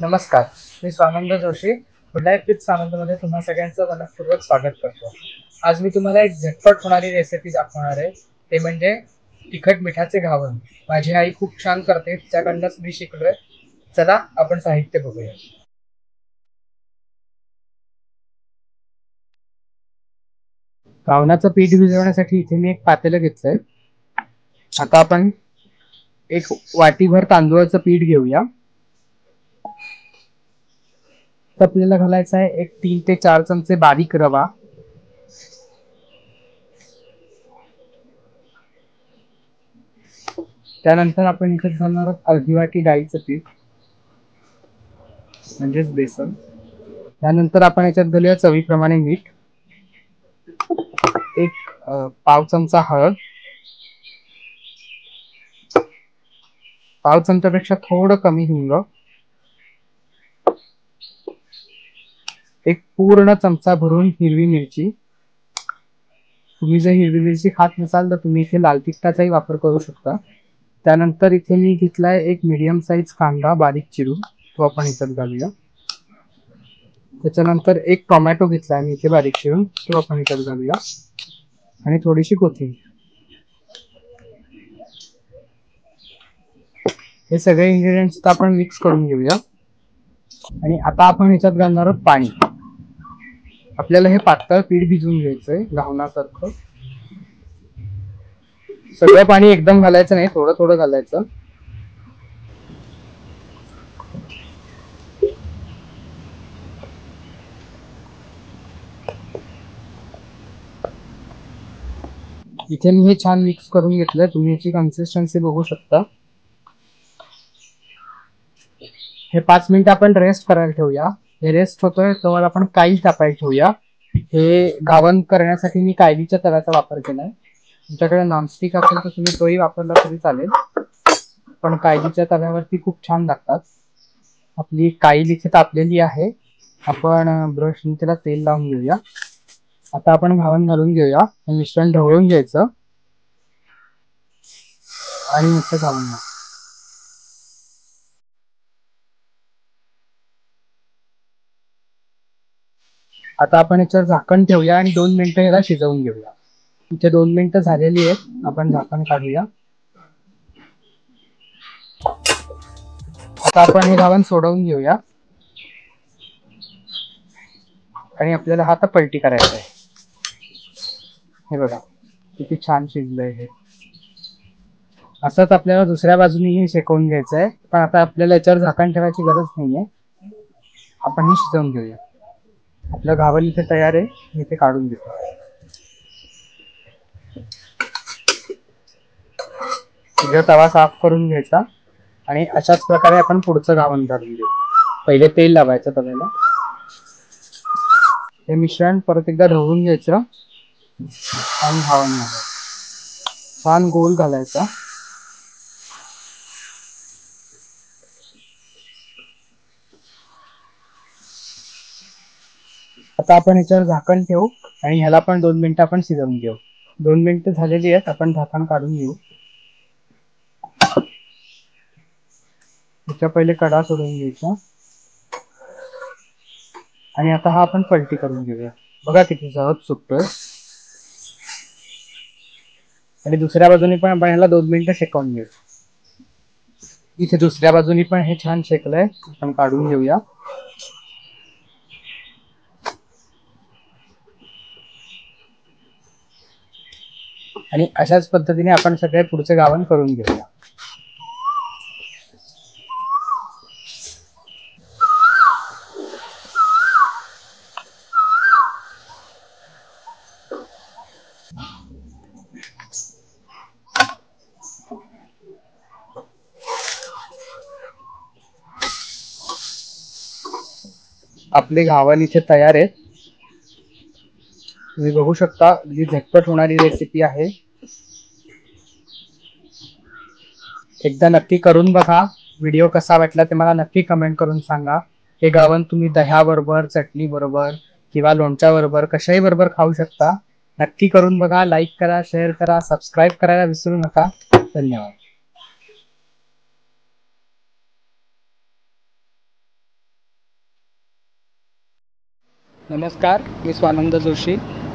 नमस्कार, मी Swanand Joshi. Life with स्वानंदमध्ये तुम्हा सगळ्यांचं मनपूर्वक स्वागत करतो. आज मी तुम्हाला एक झटपट होणारी रेसिपी दाखवणार आहे. ते म्हणजे तिखट मिठाचे घावन. माझी आई खूप छान करते, तिच्याकडनंच मी शिकलोय. चला आपण साहित्य बघूया. घावनाचं पीठ भिजवण्यासाठी इथे मी एक पातेलं घेतलंय. आता आपण एक वाटीभर तांदूळाचं पीठ घेऊया. आपल्याला घालायचा आहे एक 3 ते 4 चमचे बारीक रवा. त्यानंतर आपण इथे घालणार आहोत अर्धी वाटी डाळीचं पीठ म्हणजेच बेसन. त्यानंतर आपण याच्यात घालूया चवीप्रमाणे मीठ, एक पाव चमचा हळद, पाव चमच्यापेक्षा थोडं कमी हिंग, एक पूर्ण चमचा भरून हिरवी मिरची. तुम्ही जर हिरवी मिरची खात नसाल तर तुम्ही इथे लाल तिखटाचाही वापर करू शकता. त्यानंतर इथे मी घेतलाय एक मीडियम साईज कांदा बारीक चिरून, तो आपण इथं घालूया. त्याच्यानंतर एक टोमॅटो घेतलाय मी इथे बारीक चिरून, तो आपण इथं घालूया. आणि थोडीशी कोथिंबीर. हे सगळे इन्ग्रेडियंट्स आपण मिक्स करून घेऊया. आणि आता आपण ह्याच्यात घालणार आहोत पाणी. आपल्याला हे पातळ पीठ भिजवून घ्यायचंय घावनासारखं. सगळं पाणी एकदम घालायचं नाही, थोडं थोडं घालायचं. इथे मी हे छान मिक्स करून घेतलंय. तुम्ही याची कन्सिस्टन्सी बघू शकता. हे 5 मिनिट आपण रेस्ट करायला ठेवूया. हे रेस्ट होतोय तेव्हा आपण काईल तापायला ठेवूया. हे घावन करण्यासाठी मी कायलीच्या तव्याचा वापर केलाय. तुमच्याकडे नॉनस्टिक असेल तर तुम्ही तोही वापरला तरी चालेल, पण कायलीच्या तव्यावरती खूप छान लागतात. आपली काईल इथे तापलेली आहे. आपण ब्रशने त्याला तेल लावून घेऊया. आता आपण घावन घालून घेऊया. हे मिश्रण ढवळून घ्यायचं आणि मस्त घालून घ्या. आता आपण याच्यावर झाकण ठेवूया आणि 2 मिनिटं याला शिजवून घेऊया. इथे 2 मिनिटं झालेली आहेत. आपण झाकण काढूया. आता आपण हे घावन सोडवून घेऊया आणि आपल्याला हा आता पलटी करायचा आहे. हे बघा किती छान शिजलंय हे. असंच आपल्याला दुसऱ्या बाजूनेही शेकवून घ्यायचं आहे, पण आता आपल्याला याच्यावर झाकण ठेवायची गरज नाहीये. आपण ही शिजवून घेऊया. आपलं घावन इथे तयार आहे. इथे काढून घेऊ. इथे तवा साफ करून घ्यायचा आणि अशाच प्रकारे आपण पुढचं घावन काढून घेऊ. पहिले तेल लावायचं तव्याला. हे मिश्रण परत एकदा ढवळून घ्यायचं आणि घावन घालायचं. छान गोल घालायचा. आता आपण ह्याच्यावर झाकण ठेवू आणि ह्याला पण 2 मिनिटं आपण शिजवून घेऊ. 2 मिनिटं झालेली आहेत. आपण झाकण काढून घेऊ. ह्याच्या पहिले कडा सोडून घ्यायचा आणि आता हा आपण पलटी करून घेऊया. बघा किती सहज सुटतोय. आणि दुसऱ्या बाजूने पण आपण ह्याला 2 मिनिटं शेकवून घेऊ. इथे दुसऱ्या बाजूनी पण हे छान शेकलंय. आपण काढून घेऊया. आणि अशाच पद्धतीने आपण सगळे पुढचे घावन करून घेऊया. आपले घावन इथे तयार आहेत. तुम्ही बघू शकता ही झटपट होणारी रेसिपी आहे. एकदा नक्की करून बघा. व्हिडिओ कसा वाटला ते मला नक्की कमेंट करून सांगा. हे घावन तुम्ही दह्याबरोबर, चटणी बरोबर किंवा लोणच्या बरोबर कशाही बरोबर खाऊ शकता. नक्की करून बघा. लाईक करा, शेअर करा, सबस्क्राईब करायला विसरू नका. धन्यवाद. नमस्कार, मी Swanand Joshi.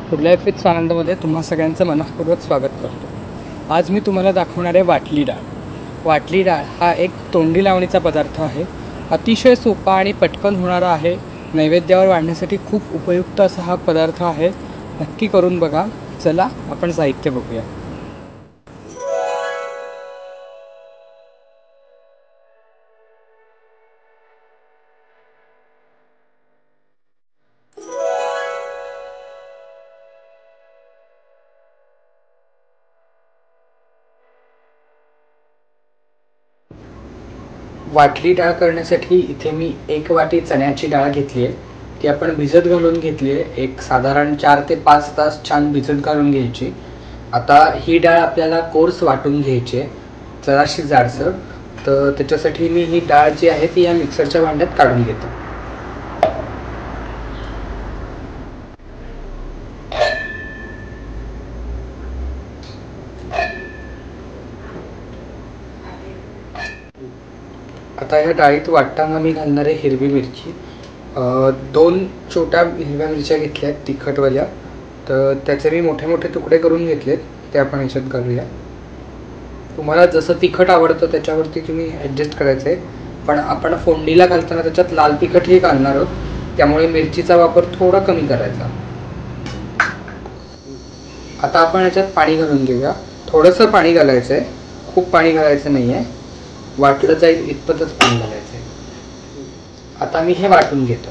Food life with स्वानंदमध्ये तुम्हा सगळ्यांचं मनःपूर्वक स्वागत करतो. आज मी तुम्हाला दाखवणार आहे वाटली डाळ. वाटली डाळ हा एक तोंडी लावणीचा पदार्थ आहे. अतिशय सोपा आणि पटकन होणारा आहे. नैवेद्यावर वाढण्यासाठी खूप उपयुक्त असा हा पदार्थ आहे. नक्की करून बघा. चला आपण साहित्य बघूया. वाटली डाळ करण्यासाठी इथे मी 1 वाटी चण्याची डाळ घेतली आहे. ती आपण भिजत घालून घेतली आहे. एक साधारण 4 ते 5 तास छान भिजत घालून घ्यायची. आता ही डाळ आपल्याला कोर्स वाटून घ्यायची आहे, जराशी जाडसर. तर त्याच्यासाठी मी ही डाळ जी आहे ती या मिक्सरच्या भांड्यात काढून घेतो. आता ह्या डाळीत वाटताना मी घालणार आहे हिरवी मिरची. 2 छोट्या हिरव्या मिरच्या घेतल्या आहेत तिखटवाल्या. तर त्याचे मी मोठे मोठे तुकडे करून घेतलेत, ते आपण ह्याच्यात घालूया. तुम्हाला जसं तिखट आवडतं त्याच्यावरती तुम्ही ॲडजस्ट करायचं आहे. पण आपण फोडणीला घालताना त्याच्यात लाल तिखटही घालणार आहोत, त्यामुळे मिरचीचा वापर थोडा कमी करायचा. आता आपण ह्याच्यात पाणी घालून घेऊया. थोडंसं पाणी घालायचं आहे, खूप पाणी घालायचं नाही आहे. वाटलं जाईल इतपतच पाणी घालायचं आहे. आता मी हे वाटून घेतो.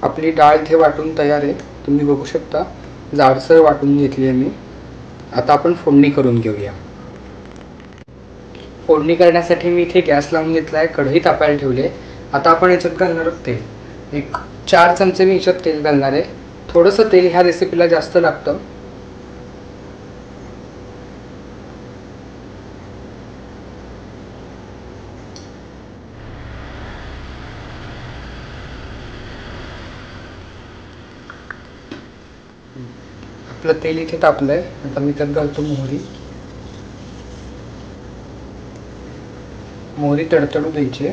आपली डाळ इथे वाटून तयार आहे. तुम्ही बघू शकता, जाडसर वाटून घेतली आहे मी. आता आपण फोडणी करून घेऊया. फोडणी करण्यासाठी मी इथे गॅस लावून घेतला आहे, कढई तापायला ठेवली आहे. आता आपण याच्यात घालणार आहोत तेल. एक 4 चमचे मी याच्यात तेल घालणार आहे. थोडंसं तेल ह्या रेसिपीला जास्त लागतं. आपलं तेल इथे तापलं आहे. आता मी त्यात घालतो मोहरी. मोहरी तडतडू द्यायची.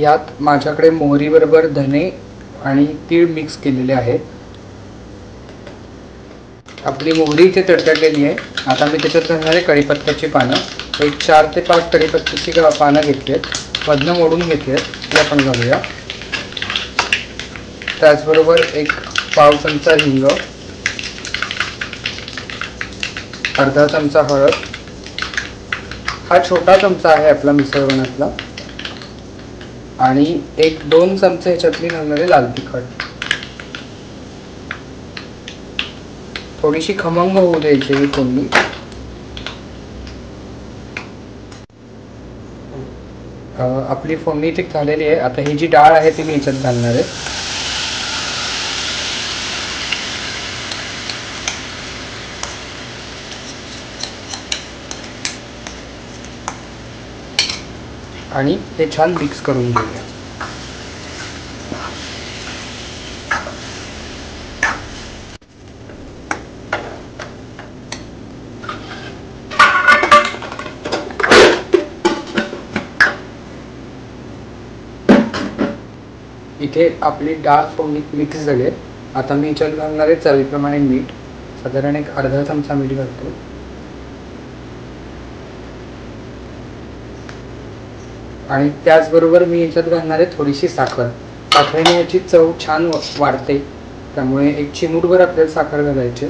यात माझ्याकडे मोहरीबरोबर धने आणि तीळ मिक्स केलेले आहेत. आपली मोहरी इथे तडतडलेली आहे. आता मी त्याच्यात घालणार आहे कढीपत्त्याची पानं. एक 4 ते 5 कढीपत्त्याची पानं घेतली आहेत, मधनं मोडून घेतली आहेत, ती आपण घालूया. त्याचबरोबर एक पाव चमचा हिंग, अर्धा चमचा हळद. हा छोटा चमचा आहे आपला मिसळवणातला. आणि 1-2 चमचे ह्याच्यातली घालणारे लाल तिखट. थोडीशी खमंग होऊ द्यायची ही फोडणी. आपली फोडणी ती झालेली आहे. आता ही जी डाळ आहे ती मी ह्याच्यात घालणार आहे. आणि ते छान मिक्स करून घेऊया. इथे आपली डाळ फोडणीत मिक्स झाली आहे. आता मी ह्याच्यात घालणार आहे चवीप्रमाणे मीठ. साधारण एक अर्धा चमचा मीठ घालतो. आणि त्याचबरोबर मी ह्याच्यात घालणार आहे थोडीशी साखर. साखरेने याची चव छान वाढते, त्यामुळे एक चिमूटभर आपल्याला साखर घालायची.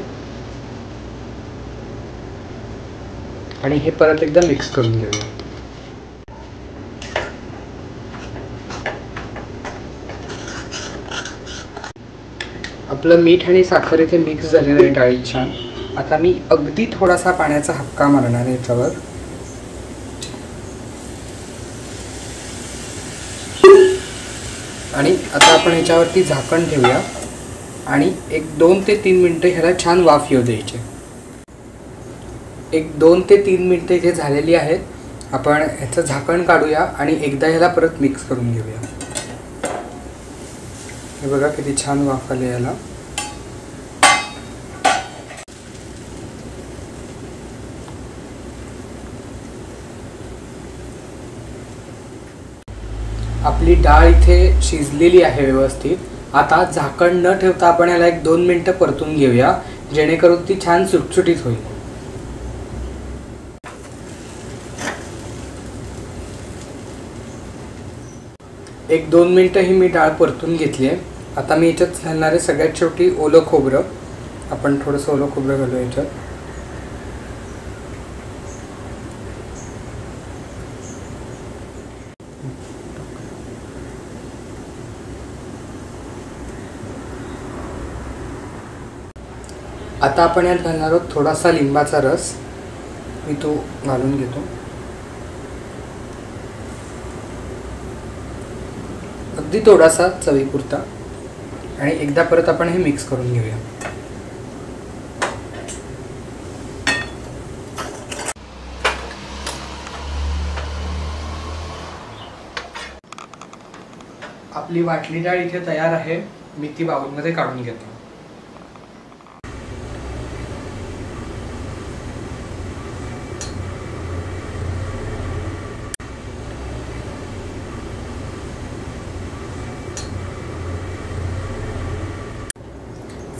आणि हे परत एकदा मिक्स करून घेऊया. आपलं मीठ आणि साखर इथे मिक्स झालेलं आहे डाळीत छान. आता मी अगदी थोडासा पाण्याचा हक्का मारणार आहे याच्यावर. आणि आता आपण ह्याच्यावरती झाकण ठेवूया आणि एक 2 ते 3 मिनटं ह्याला छान वाफ येऊ द्यायची. एक 2 ते 3 मिनटं इथे झालेली आहेत. आपण ह्याचं झाकण काढूया आणि एकदा ह्याला परत मिक्स करून घेऊया. हे बघा किती छान वाफ आली याला. आपली डाळ इथे शिजलेली आहे व्यवस्थित. आता झाकण न ठेवता आपण याला 1-2 मिनिटं परतून घेऊया, जेणेकरून ती छान सुटसुटीत होईल. 1-2 मिनिटं ही मी डाळ परतून घेतली आहे. आता मी याच्यात घालणार आहे सगळ्यात शेवटी ओलं खोबरं. आपण थोडंसं ओलं खोबरं घालू याच्यात. आता आपण यात घालणार आहोत थोडासा लिंबाचा रस. मी तो घालून घेतो. अगदी थोडासा चवीपुरता. आणि एकदा परत आपण हे मिक्स करून घेऊया. आपली वाटली डाळ इथे तयार आहे. मी ती बाउलमध्ये काढून घेतो.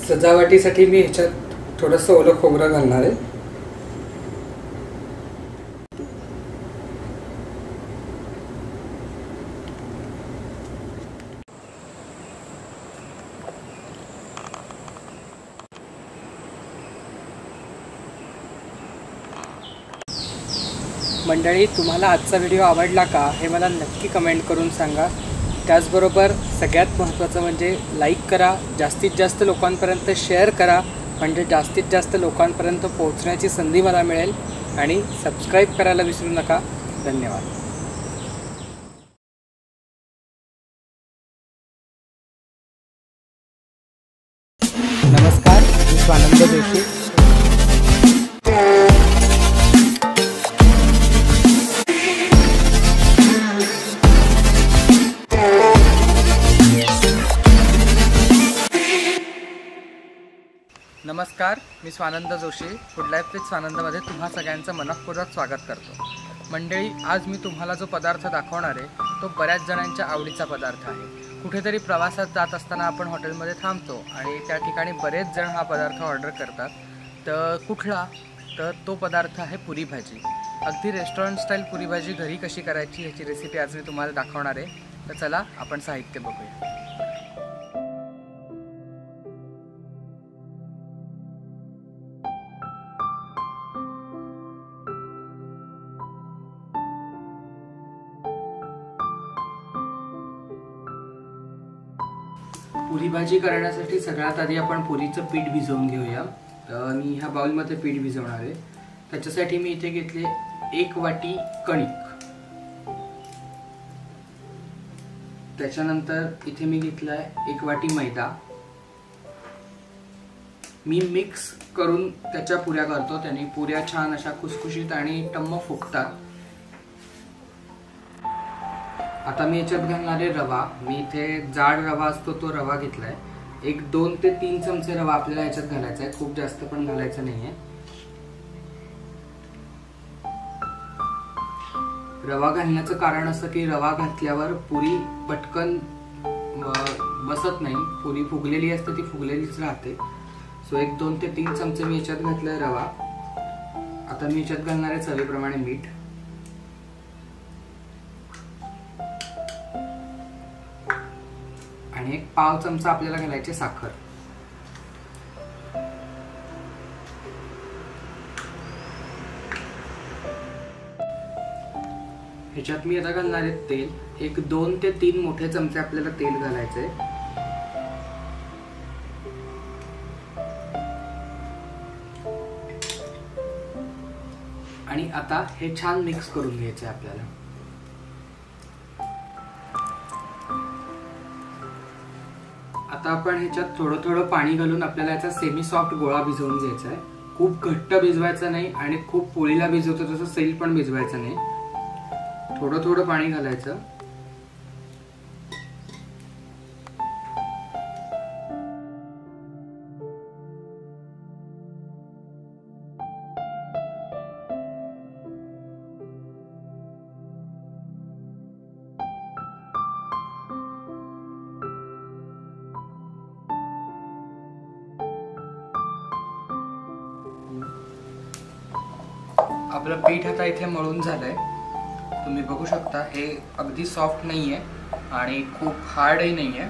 सजावटीसाठी मी ह्याच्यात थोडंसं ओलं खोबरं घालणार आहे. मंडळी, तुम्हाला आजचा व्हिडिओ आवडला का हे मला नक्की कमेंट करून सांगा. त्याचबरोबर सगळ्यात महत्त्वाचं म्हणजे लाईक करा, जास्तीत जास्त लोकांपर्यंत शेअर करा, म्हणजे जास्तीत जास्त लोकांपर्यंत पोहोचण्याची संधी मला मिळेल. आणि सबस्क्राईब करायला विसरू नका. धन्यवाद. नमस्कार, मी स्वानंद जोशी. नमस्कार, मी Swanand Joshi. Food life with स्वानंदमध्ये तुम्हा सगळ्यांचं मनःपूर्वक स्वागत करतो. मंडळी, आज मी तुम्हाला जो पदार्थ दाखवणार आहे तो बऱ्याच जणांच्या आवडीचा पदार्थ आहे. कुठेतरी प्रवासात जात असताना आपण हॉटेलमध्ये थांबतो आणि त्या ठिकाणी बरेच जण हा पदार्थ ऑर्डर करतात. तर कुठला? तर तो पदार्थ आहे पुरी भाजी. अगदी रेस्टॉरंट स्टाईल पुरी भाजी घरी कशी करायची ह्याची रेसिपी आज मी तुम्हाला दाखवणार आहे. तर चला आपण साहित्य बघूया. पुरी भाजी करण्यासाठी सगळ्यात आधी आपण पुरीचं पीठ भिजवून घेऊया. मी ह्या बाउलमध्ये पीठ भिजवणार आहे. त्याच्यासाठी मी इथे घेतले 1 वाटी कणिक. त्याच्यानंतर इथे मी घेतलाय 1 वाटी मैदा. मी मिक्स करून त्याच्या पुऱ्या करतो, त्याने पुऱ्या छान अशा खुसखुशीत आणि टम्म फुगतात. आता मी याच्यात घालणारे रवा. मी इथे जाड रवा असतो तो रवा घेतलाय. 2 ते 3 चमचे रवा आपल्याला याच्यात घालायचा आहे. खूप जास्त पण घालायचं नाहीये. रवा घालण्याचं कारण असं की रवा घातल्यावर पुरी पटकन बसत नाही. पुरी फुगलेली असते, ती फुगलेलीच राहते. सो 2 ते 3 चमचे मी याच्यात घातलाय रवा. आता मी याच्यात घालणार आहे चवीप्रमाणे मीठ. आणि 1 पाव चमचा आपल्याला घालायचे साखर. ह्याच्यात मी आता घालणार आहे तेल. 2 ते 3 मोठे चमचे आपल्याला तेल घालायचंय. आणि आता हे छान मिक्स करून घ्यायचंय आपल्याला. आता आपण ह्याच्यात थोडं थोडं पाणी घालून आपल्याला याचा सेमी सॉफ्ट गोळा भिजवून घ्यायचा आहे. खूप घट्ट भिजवायचा नाही आणि खूप पोळीला भिजवतो तसं सैल पण भिजवायचं नाही. थोडं थोडं पाणी घालायचं. आपलं पीठ आता इथे मळून झालंय, तुम्ही बघू शकता. हे अगदी सॉफ्ट नाही आहे आणि खूप हार्डही नाही आहे.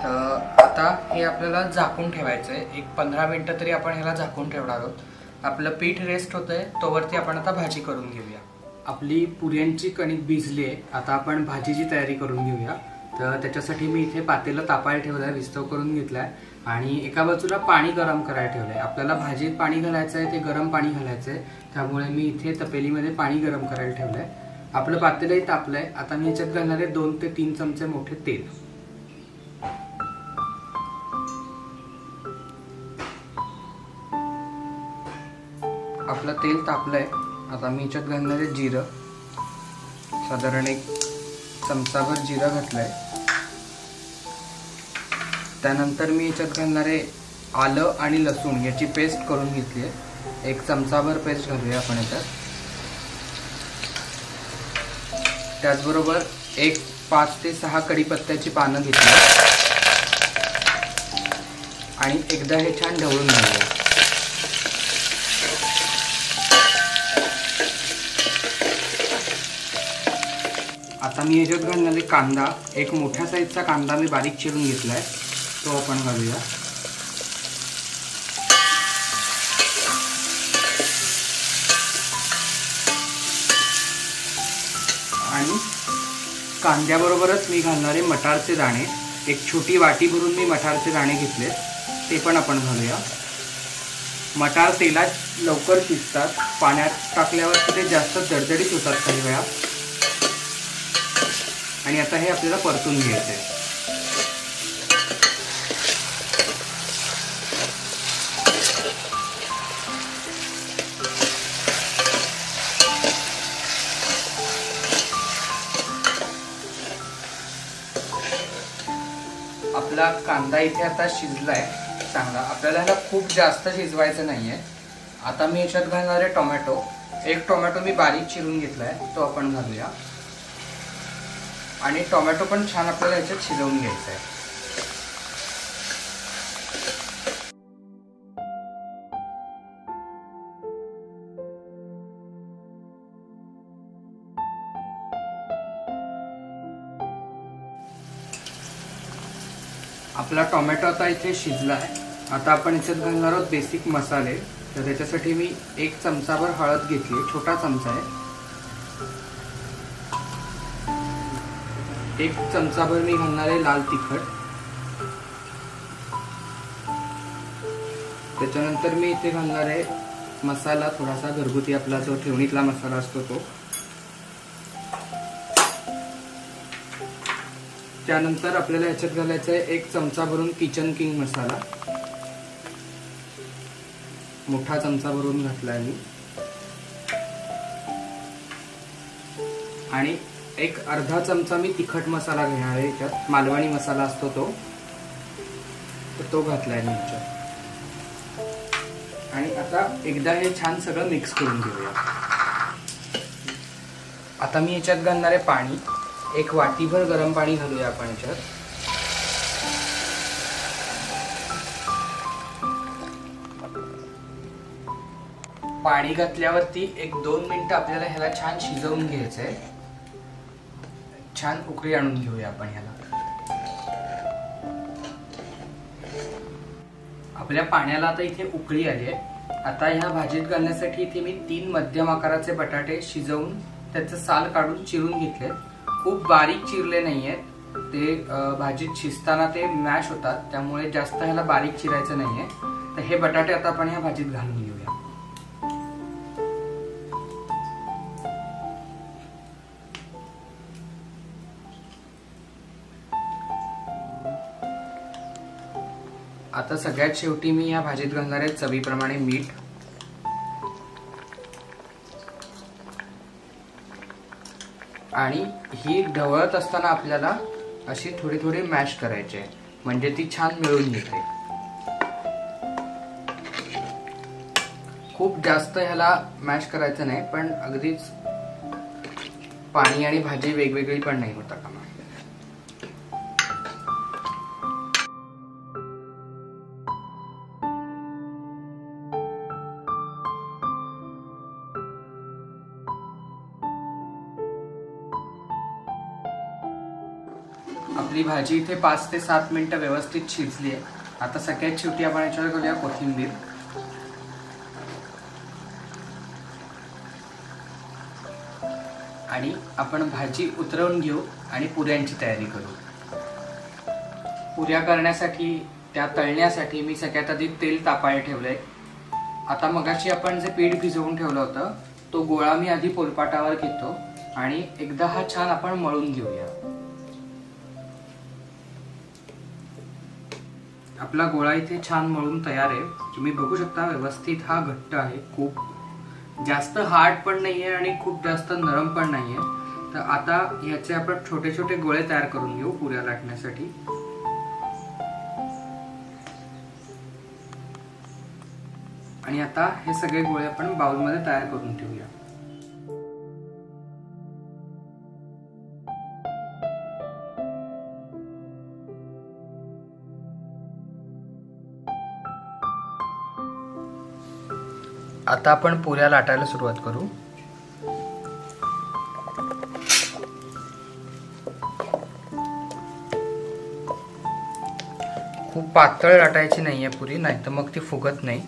तर आता हे आपल्याला झाकून ठेवायचं आहे. एक 15 मिनटं तरी आपण ह्याला झाकून ठेवणार आहोत. आपलं पीठ रेस्ट होतंय तोवरती आपण आता भाजी करून घेऊया. आपली पुऱ्यांची कणिक भिजली आहे. आता आपण भाजीची तयारी करून घेऊया. तर त्याच्यासाठी मी इथे पातेलं तापायला ठेवलं आहे, विस्तव करून घेतला आहे आणि एका बाजूला पाणी गरम करायला ठेवलं आहे. आपल्याला भाजीत पाणी घालायचं आहे, ते गरम पाणी घालायचं आहे. त्यामुळे मी इथे तपेलीमध्ये पाणी गरम करायला ठेवलं आहे. आपलं पातेलंही तापलं आहे. आता मी याच्यात घालणार आहे 2 ते 3 चमचे मोठे तेल. आपलं तेल तापलंय. आता मी याच्यात घालणार आहे जिरं. साधारण 1 चमचाभर जिरं घातलंय. त्यानंतर मी याच्यात घालणार आहे आलं आणि लसूण याची पेस्ट करून घेतली आहे. 1 चमचाभर पेस्ट घालूया आपण याच्यात. त्याचबरोबर 5 ते 6 कढीपत्त्याची पानं घेतली आणि एकदा हे छान ढवळून घेऊया. आता मी याच्यात घालणारे कांदा, 1 मोठ्या साईजचा कांदा मी बारीक चिरून घेतलाय, तो आपण घालूया. आणि कांद्याबरोबरच मी घालणारे मटारचे दाणे, 1 छोटी वाटी भरून मी मटारचे दाणे घेतले, ते पण आपण घालूया. मटार तेलात लवकर शिजतात, पाण्यात टाकल्यावर ते जास्त दडदडीत होतात काही वेळा. आणि आता हे आपल्याला परतून घ्यायचं आहे. आपला कांदा इथे आता शिजलाय चांगला. आपल्याला ह्याला खूप जास्त शिजवायचं नाहीये. आता मी याच्यात घालणार आहे टोमॅटो. 1 टोमॅटो मी बारीक चिरून घेतलाय, तो आपण घालूया. आणि टोमॅटो पण छान आपल्याला याच्यात शिजवून घ्यायचा आहे. आपला टोमॅटो आता इथे शिजला आहे. आता आपण याच्यात घालणार आहोत बेसिक मसाले. तर त्याच्यासाठी मी 1 चमचाभर हळद घेतली, छोटा चमचा आहे. 1 चमचाभर मी घालणार आहे लाल तिखट. त्याच्यानंतर मी इथे घालणार आहे मसाला थोडासा घरगुती, आपला जो ठेवणीतला मसाला असतो तो. त्यानंतर आपल्याला ह्याच्यात घालायचं आहे 1 चमचा भरून किचन किंग मसाला, मोठा चमचा भरून घातलाय मी. आणि 1 अर्धा चमचा मी तिखट मसाला घेणार आहे. याच्यात मालवणी मसाला असतो तो घातलाय मी याच्यात. आणि आता एकदा हे छान सगळं मिक्स करून घेऊया. आता मी याच्यात घालणार आहे पाणी. 1 वाटीभर गरम पाणी घालूया आपण याच्यात. पाणी घातल्यावरती 1-2 मिनिटं आपल्याला ह्याला छान शिजवून घ्यायचंय. छान उकळी आणून घेऊया आपण ह्याला. आपल्या पाण्याला आता इथे उकळी आली आहे. आता ह्या भाजीत घालण्यासाठी इथे मी 3 मध्यम आकाराचे बटाटे शिजवून त्याचं साल काढून चिरून घेतले. खूप बारीक चिरले नाहीयेत, ते भाजीत शिजताना ते मॅश होतात, त्यामुळे जास्त ह्याला बारीक चिरायचं नाहीये. तर हे बटाटे आता आपण ह्या भाजीत घालून घेऊया. आता सगळ्यात शेवटी मी या भाजीत घालणार आहे चवीप्रमाणे मीठ. आणि ही ढवळत असताना आपल्याला अशी थोडी थोडी मॅश करायची आहे, म्हणजे ती छान मिळून येते. खूप जास्त ह्याला मॅश करायचं नाही, पण अगदीच पाणी आणि भाजी वेगवेगळी पण नाही होता कामा. आपली भाजी इथे 5 ते 7 मिनिटं व्यवस्थित शिजली आहे। आता सगळ्यात शेवटी आपण याच्यावर घालूया कोथिंबीर। आणि आपण भाजी उतरवून घेऊ आणि पुऱ्यांची तयारी करू। पुऱ्या करण्यासाठी, त्या तळण्यासाठी मी सगळ्यात आधी तेल तापायला ठेवलंय। आता मगाशी आपण जे पीठ भिजवून ठेवलं होतं तो गोळा मी आधी पोलपाटावर घेतो आणि एकदा हा छान आपण मळून घेऊया। आपला गोळा इथे छान मळून तयार आहे। तुम्ही बघू शकता व्यवस्थित हा घट्ट आहे, खूप जास्त हार्ड पण नाहीये आणि खूप जास्त नरम पण नाहीये। तर आता ह्याचे आपण छोटे छोटे गोळे तयार करून घेऊ पुऱ्या लाटण्यासाठी। आणि आता हे सगळे गोळे आपण बाउलमध्ये तयार करून ठेवूया। आता आपण पुऱ्या लाटायला सुरुवात करू। खूप पातळ लाटायची नाहीये पुरी, नाहीतर मग ती फुगत नाही।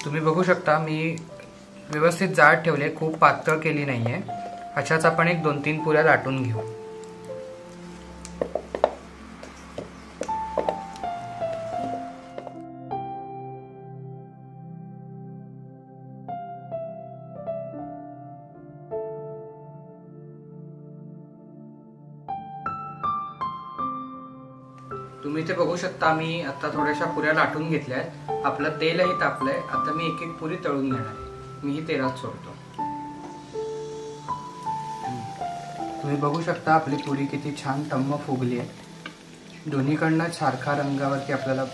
तुम्ही बघू शकता मी व्यवस्थित जाड ठेवले, खूप पातळ केली नाहीये। अशाच आपण एक 2-3 पुऱ्या लाटून घेऊ। तुम्ही ते बघू शकता मी आता थोड्याशा पुऱ्या लाटून घेतल्यात। आपलं तेलही तापलंय। आता मी एक एक पुरी तळून घेणार आहे। मी ही तेलात सोडतो। तुम्ही बघू शकता आपली पुरी किती छान टम्म फुगली आहे। दोन्हीकडनं सारखा रंगावरती आपल्याला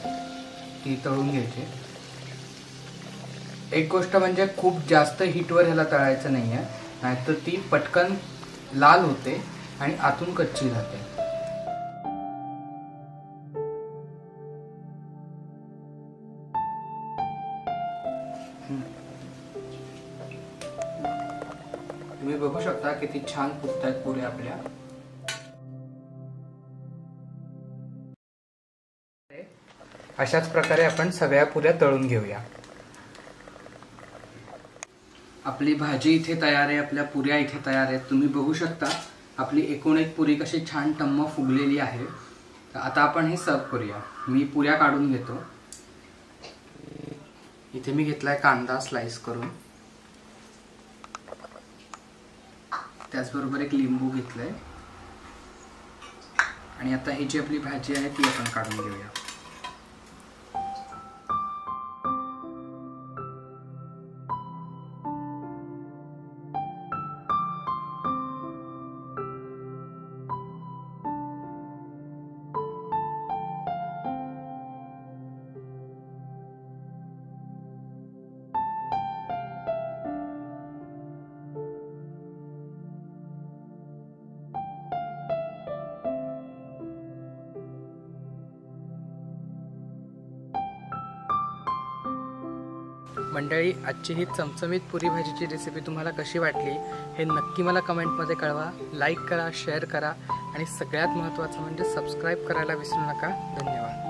ती तळून घ्यायची। एक गोष्ट म्हणजे खूप जास्त हीटवर ह्याला तळायचं नाहीये, नाहीतर ती पटकन लाल होते आणि आतून कच्ची राहते। तुम्ही बघू शकता किती छान फुगतायत पुऱ्या आपल्या। अशाच प्रकारे आपण सगळ्या पुऱ्या तळून घेऊया। आपली भाजी इथे तयार आहे, आपल्या पुऱ्या इथे तयार आहेत। तुम्ही बघू शकता आपली एकूण एक पुरी कशी छान टम्म फुगलेली आहे। तर आता आपण हे सर्व करूया। मी पुऱ्या काढून घेतो। इथे मी घेतलाय कांदा स्लाइस करून, त्याचबरोबर एक लिंबू घेतलंय आणि आता ही जी आपली भाजी आहे ती आपण काढून घेऊया। मंडळी, आजची ही चमचमीत पुरी भाजीची रेसिपी तुम्हाला कशी वाटली हे नक्की मला कमेंटमध्ये कळवा। लाईक करा, शेअर करा आणि सगळ्यात महत्त्वाचं म्हणजे सबस्क्राईब करायला विसरू नका। धन्यवाद।